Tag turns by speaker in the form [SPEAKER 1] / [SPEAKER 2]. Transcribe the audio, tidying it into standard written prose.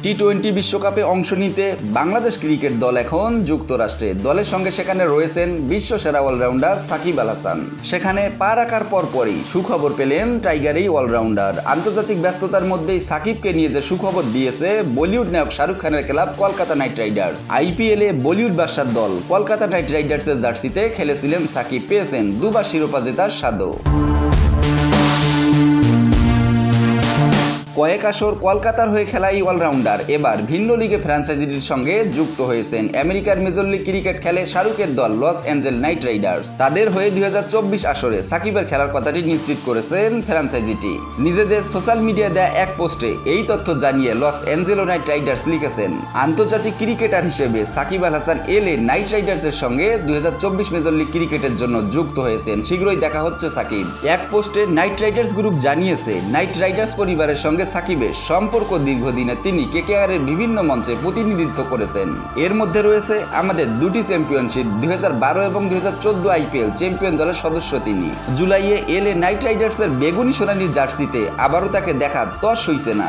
[SPEAKER 1] টি-20 বিশ্বকাপে অংশ নিতে বাংলাদেশ ক্রিকেট দল এখন যুক্তরাষ্ট্রে। দলের সঙ্গে সেখানে রয়েছেন বিশ্বসেরা অলরাউন্ডার সাকিব আল হাসান। সেখানে পা রাখার পরপরই সুখবর পেলেন টাইগার এই অলরাউন্ডার। আন্তর্জাতিক ব্যস্ততার মধ্যেই সাকিবকে নিয়ে যে সুখবর দিয়েছে বলিউড নায়ক শাহরুখ খানের ক্লাব কলকাতা নাইট রাইডার্স। আইপিএলে বলিউড বাদশার দল কলকাতা নাইট রাইডার্সের জার্সিতে খেলেছিলেন সাকিব, পেয়েছেন দুবার শিরোপা জেতার স্বাদও। কয়েক আসর কলকাতার হয়ে খেলা এই অলরাউন্ডার এবার ভিন্ন লিগে ফ্র্যাঞ্চাইজিটির সঙ্গে যুক্ত হয়েছেন। আমেরিকার মেজর লিগ ক্রিকেট খেলে শাহরুখের দল লস অ্যাঞ্জেল নাইট রাইডার্স। তাদের হয়ে 2024 আসরে সাকিবের খেলার কথাটি নিশ্চিত করেছেন ফ্র্যাঞ্চাইজিটি। নিজেদের সোশ্যাল মিডিয়ায় দেয়া এক পোস্টে এই তথ্য জানিয়ে লস অ্যাঞ্জেলো নাইট রাইডার্স লিখেছেন, আন্তর্জাতিক ক্রিকেটার হিসেবে সাকিব আল হাসান নাইট রাইডার্সের সঙ্গে 2024 মেজর লিগ ক্রিকেটের জন্য যুক্ত হয়েছেন। শীঘ্রই দেখা হচ্ছে সাকিব। এক পোস্টে নাইট রাইডার্স গ্রুপ জানিয়েছে, নাইট রাইডার্স পরিবারের সঙ্গে সাকিবের সম্পর্ক দীর্ঘদিনে। তিনি কেকেআরের বিভিন্ন মঞ্চে প্রতিনিধিত্ব করেছেন। এর মধ্যে রয়েছে আমাদের দুটি চ্যাম্পিয়নশিপ, 2012 এবং 2014 আইপিএল চ্যাম্পিয়ন দলের সদস্য তিনি। জুলাইয়ে নাইট রাইডার্সের বেগুনি সোনালী জার্সিতে আবারও তাকে দেখা তস হইছে না।